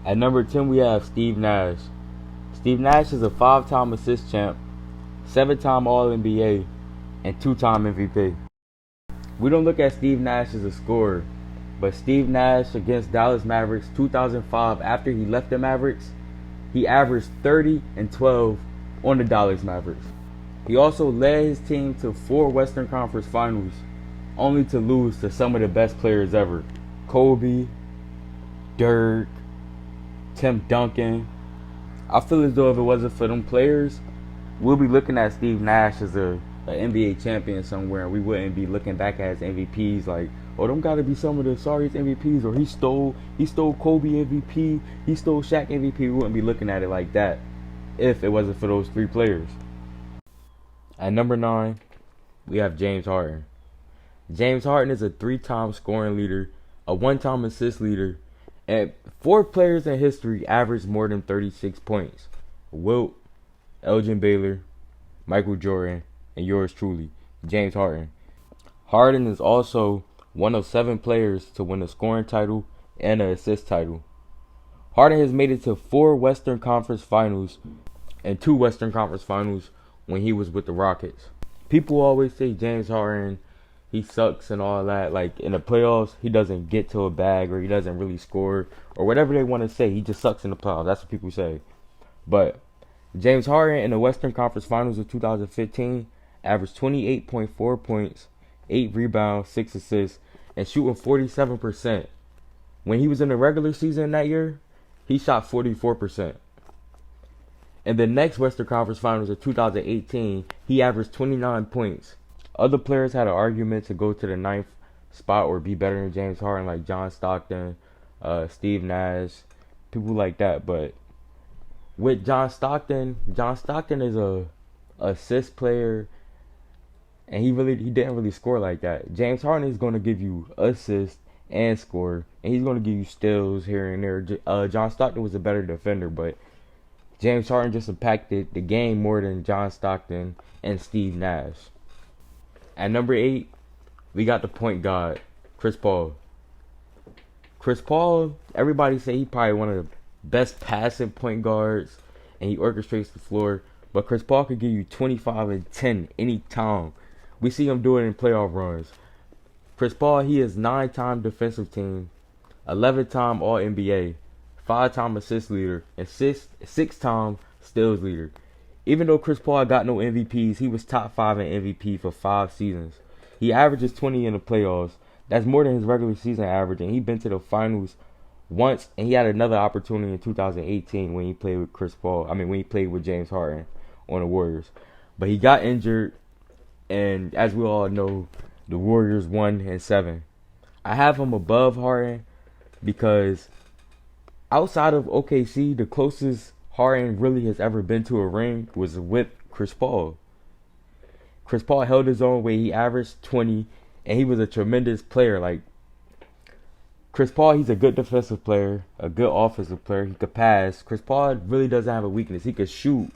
At number 10, we have Steve Nash. Steve Nash is a 5-time assist champ, 7-time All-NBA, and 2-time MVP. We don't look at Steve Nash as a scorer, but Steve Nash against Dallas Mavericks 2005, after he left the Mavericks, he averaged 30 and 12 on the Dallas Mavericks. He also led his team to 4 Western Conference Finals, only to lose to some of the best players ever. Kobe, Dirk, Tim Duncan. I feel as though if it wasn't for them players, we'll be looking at Steve Nash as an NBA champion somewhere, and we wouldn't be looking back at his MVPs like, oh, them gotta be some of the sorriest MVPs, or he stole Kobe MVP, he stole Shaq MVP. We wouldn't be looking at it like that if it wasn't for those 3 players. At number 9, we have James Harden. James Harden is a 3-time scoring leader, a 1-time assist leader, and 4 players in history averaged more than 36 points. Wilt, Elgin Baylor, Michael Jordan, and yours truly, James Harden. Harden is also one of 7 players to win a scoring title and an assist title. Harden has made it to 4 Western Conference Finals and 2 Western Conference Finals when he was with the Rockets. People always say James Harden, he sucks and all that. Like in the playoffs, he doesn't get to a bag, or he doesn't really score, or whatever they want to say. He just sucks in the playoffs. That's what people say. But James Harden in the Western Conference Finals of 2015 averaged 28.4 points, 8 rebounds, 6 assists, and shooting 47%. When he was in the regular season that year, he shot 44%. In the next Western Conference Finals of 2018, he averaged 29 points. Other players had an argument to go to the 9th spot or be better than James Harden, like John Stockton, Steve Nash, people like that. But with John Stockton is a assist player, and he didn't really score like that. James Harden is going to give you assists and score, and he's going to give you steals here and there. John Stockton was a better defender, but James Harden just impacted the game more than John Stockton and Steve Nash. At number 8, we got the point guard, Chris Paul. Chris Paul, everybody say he probably one of the best passing point guards, and he orchestrates the floor. But Chris Paul could give you 25 and 10 anytime. We see him do it in playoff runs. Chris Paul, he is 9-time defensive team, 11-time All-NBA, 5-time assist leader, and 6-time steals leader. Even though Chris Paul got no MVPs, he was top 5 in MVP for 5 seasons. He averages 20 in the playoffs. That's more than his regular season average, and he's been to the finals once, and he had another opportunity in 2018 when he played with when he played with James Harden on the Warriors. But he got injured, and as we all know, the Warriors won in 7. I have him above Harden because outside of OKC, the closest Harden really has ever been to a ring was with Chris Paul. Chris Paul held his own weight. He averaged 20, and he was a tremendous player. Like Chris Paul, he's a good defensive player, a good offensive player. He could pass. Chris Paul really doesn't have a weakness. He could shoot.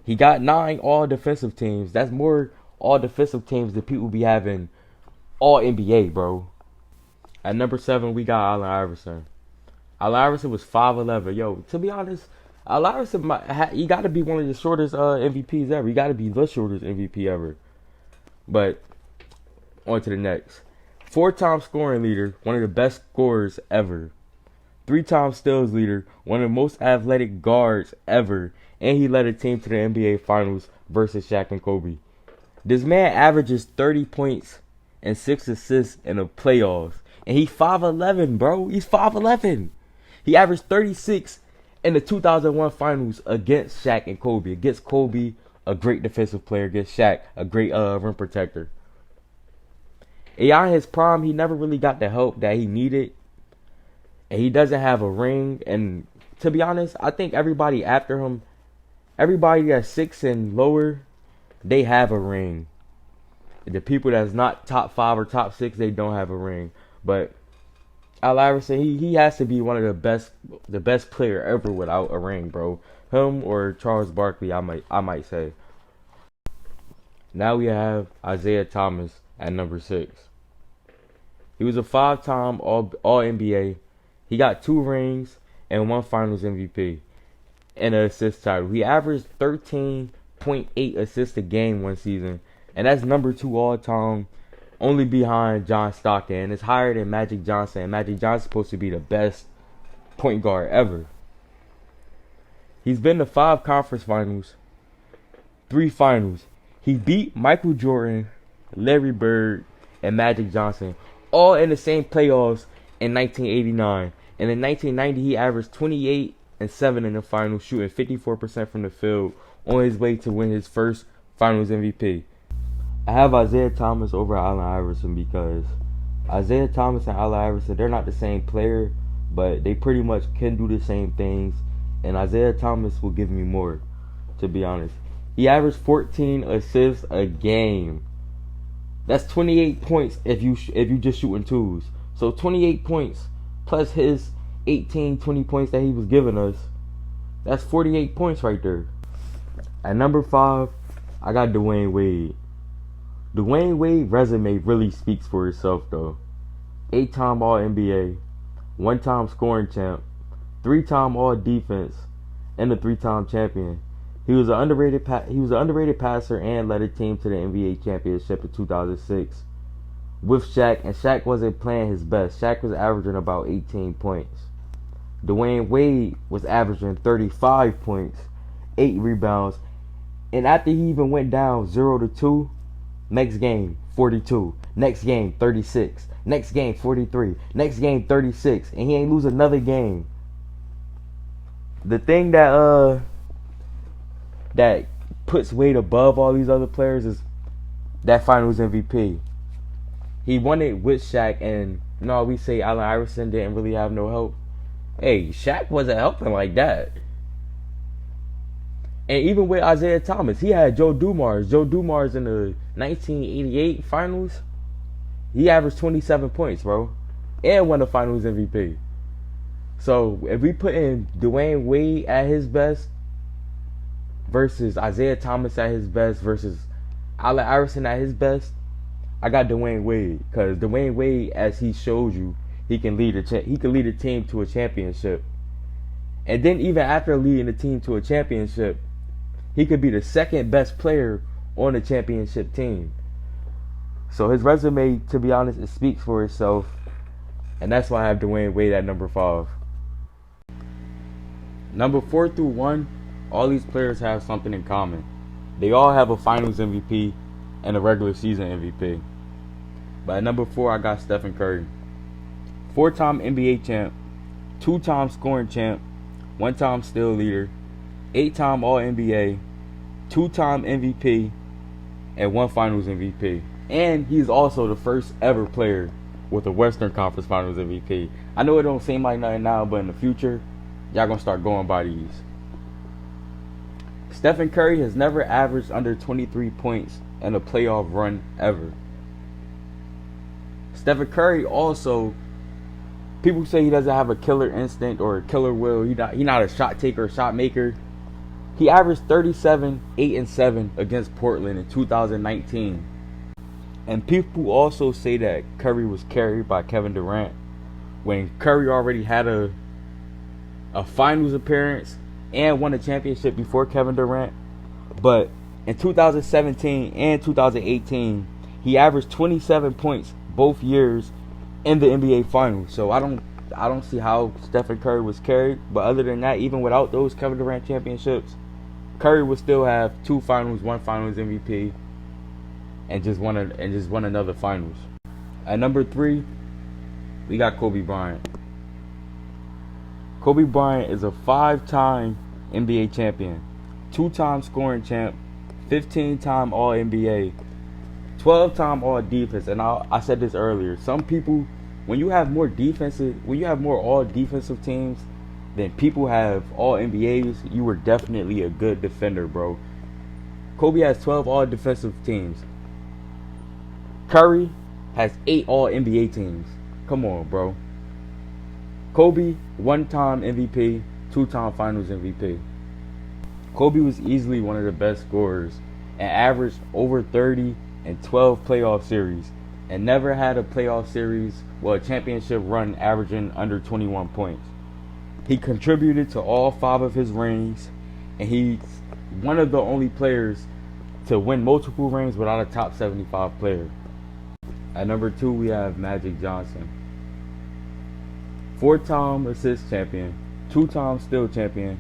He got 9 all-defensive teams. That's more all-defensive teams than people be having all-NBA, bro. At number 7, we got Allen Iverson. Allen Iverson was 5'11". Yo, to be honest, Allen Iverson, he got to be one of the shortest MVPs ever. He got to be the shortest MVP ever. But on to the next. 4-time scoring leader, one of the best scorers ever. 3-time steals leader, one of the most athletic guards ever. And he led a team to the NBA Finals versus Shaq and Kobe. This man averages 30 points and 6 assists in the playoffs. And he's 5'11", bro. He's 5'11". He averaged 36 in the 2001 Finals against Shaq and Kobe. Against Kobe, a great defensive player. Against Shaq, a great rim protector. In his prime, he never really got the help that he needed. And he doesn't have a ring. And to be honest, I think everybody after him, everybody that's 6 and lower, they have a ring. The people that's not top 5 or top 6, they don't have a ring. But Allen Iverson, he has to be one of the best player ever without a ring, bro. Him or Charles Barkley, I might say. Now we have Isaiah Thomas at number 6. He was a 5-time All NBA. He got 2 rings, and 1 Finals MVP and an assist title. He averaged 13.8 assists a game one season, and that's number 2 all time, only behind John Stockton, and it's higher than Magic Johnson. And Magic Johnson's supposed to be the best point guard ever. He's been to 5 conference finals, 3 finals. He beat Michael Jordan, Larry Bird, and Magic Johnson, all in the same playoffs in 1989. And in 1990, he averaged 28 and 7 in the finals, shooting 54% from the field, on his way to win his first Finals MVP. I have Isaiah Thomas over Allen Iverson because Isaiah Thomas and Allen Iverson, they're not the same player, but they pretty much can do the same things. And Isaiah Thomas will give me more, to be honest. He averaged 14 assists a game. That's 28 points if you just shooting twos. So 28 points plus his 18, 20 points that he was giving us. That's 48 points right there. At number 5, I got Dwayne Wade. Dwayne Wade's resume really speaks for itself though. 8-time All-NBA, 1-time scoring champ, 3-time All-Defense, and a 3-time champion. He was an underrated passer and led a team to the NBA championship in 2006 with Shaq, and Shaq wasn't playing his best. Shaq was averaging about 18 points. Dwayne Wade was averaging 35 points, 8 rebounds, and after he even went down 0-2, next game 42, next game 36, next game 43, next game 36, and he ain't lose another game. The thing that puts Wade above all these other players is that Finals MVP. He won it with Shaq, and we say Allen Iverson didn't really have no help. Hey, Shaq wasn't helping like that. And even with Isaiah Thomas, he had Joe Dumars. Joe Dumars in the 1988 Finals, he averaged 27 points, bro, and won the Finals MVP. So if we put in Dwayne Wade at his best versus Isaiah Thomas at his best versus Allen Iverson at his best, I got Dwayne Wade, because Dwayne Wade, as he showed you, he can lead a team to a championship. And then even after leading the team to a championship, he could be the second best player on the championship team. So his resume, to be honest, it speaks for itself. And that's why I have Dwayne Wade at number 5. Number 4 through 1, all these players have something in common. They all have a Finals MVP and a regular season MVP. But at number 4, I got Stephen Curry. 4-time NBA champ, 2-time scoring champ, 1-time steal leader, 8-time All-NBA, 2-time MVP, and 1 Finals MVP. And he's also the first ever player with a Western Conference Finals MVP. I know it don't seem like nothing now, but in the future, y'all gonna start going by these. Stephen Curry has never averaged under 23 points in a playoff run ever. Stephen Curry also, people say he doesn't have a killer instinct or a killer will. He not a shot taker or shot maker. He averaged 37, 8, and 7 against Portland in 2019. And people also say that Curry was carried by Kevin Durant when Curry already had a finals appearance and won a championship before Kevin Durant. But in 2017 and 2018, he averaged 27 points both years in the NBA Finals. So I don't see how Stephen Curry was carried. But other than that, even without those Kevin Durant championships, Curry would still have 2 finals, 1 Finals MVP, and just won another Finals. At number 3, we got Kobe Bryant. Kobe Bryant is a 5-time NBA champion, 2-time scoring champ, 15-time All-NBA, 12-time All-Defense. And I said this earlier. Some people, when you have more All-Defensive teams than people have All-NBAs, you were definitely a good defender, bro. Kobe has 12 All-Defensive teams. Curry has 8 All-NBA teams. Come on, bro. Kobe, 1-time MVP, 2-time Finals MVP. Kobe was easily one of the best scorers and averaged over 30 in 12 playoff series and never had a playoff series, a championship run averaging under 21 points. He contributed to all 5 of his rings, and he's one of the only players to win multiple rings without a top 75 player. At number 2, we have Magic Johnson. 4-time assist champion, 2-time steal champion,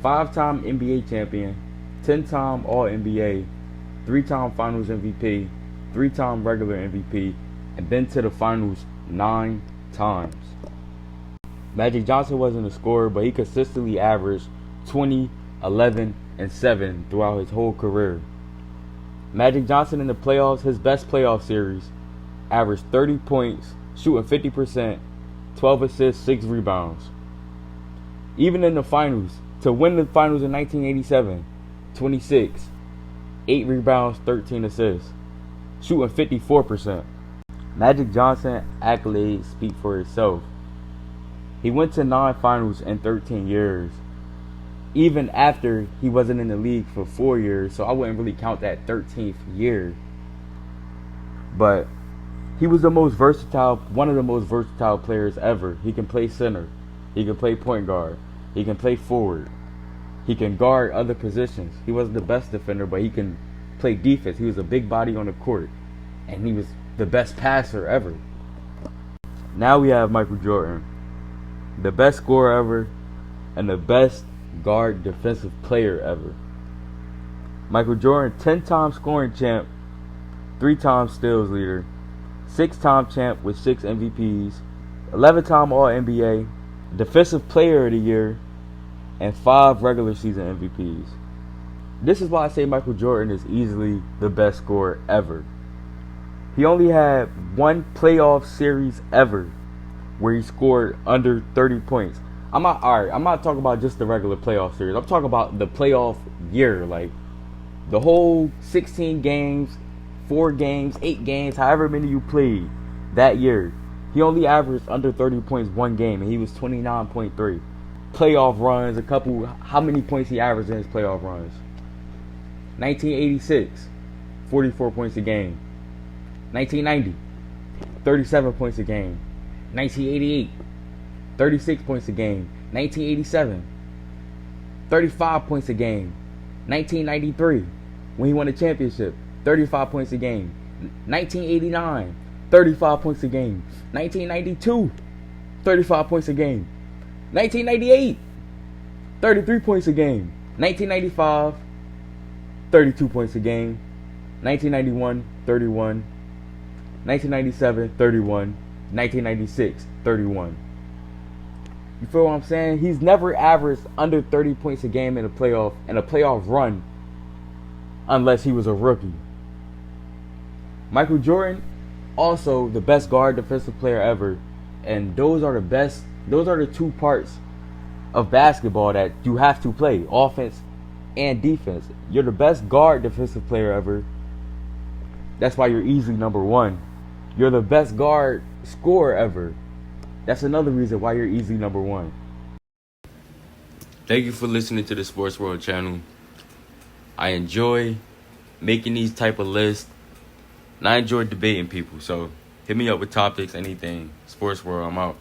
5-time NBA champion, 10-time All-NBA, 3-time Finals MVP, 3-time regular MVP, and been to the finals 9 times. Magic Johnson wasn't a scorer, but he consistently averaged 20, 11, and 7 throughout his whole career. Magic Johnson in the playoffs, his best playoff series, averaged 30 points, shooting 50%, 12 assists, 6 rebounds. Even in the finals, to win the finals in 1987, 26, 8 rebounds, 13 assists, shooting 54%. Magic Johnson accolades speak for itself. He went to 9 finals in 13 years, even after he wasn't in the league for 4 years, so I wouldn't really count that 13th year. But he was one of the most versatile players ever. He can play center, he can play point guard, he can play forward, he can guard other positions. He wasn't the best defender, but he can play defense. He was a big body on the court, and he was the best passer ever. Now we have Michael Jordan, the best scorer ever and the best guard defensive player ever. Michael Jordan, 10-time scoring champ, 3-time steals leader, 6-time champ with 6 MVPs, 11-time All-NBA, defensive player of the year, and 5 regular season MVPs. This is why I say Michael Jordan is easily the best scorer ever. He only had 1 playoff series ever where he scored under 30 points. I'm not talking about just the regular playoff series. I'm talking about the playoff year, like the whole 16 games, 4 games, 8 games, however many you played that year. He only averaged under 30 points 1 game, and he was 29.3. Playoff runs, how many points he averaged in his playoff runs? 1986, 44 points a game. 1990, 37 points a game. 1988, 36 points a game. 1987, 35 points a game. 1993, when he won the championship, 35 points a game. 1989, 35 points a game. 1992, 35 points a game. 1998, 33 points a game. 1995, 32 points a game. 1991, 31. 1997, 31. 1996, 31. You feel what I'm saying? He's never averaged under 30 points a game in a playoff run unless he was a rookie. Michael Jordan, also the best guard defensive player ever, and those are the 2 parts of basketball that you have to play, offense and defense. You're the best guard defensive player ever. That's why you're easily number 1. You're the best guard scorer ever. That's another reason why you're easily number 1. Thank you for listening to the Sports World channel. I enjoy making these type of lists, and I enjoy debating people. So hit me up with topics, anything. Sports World, I'm out.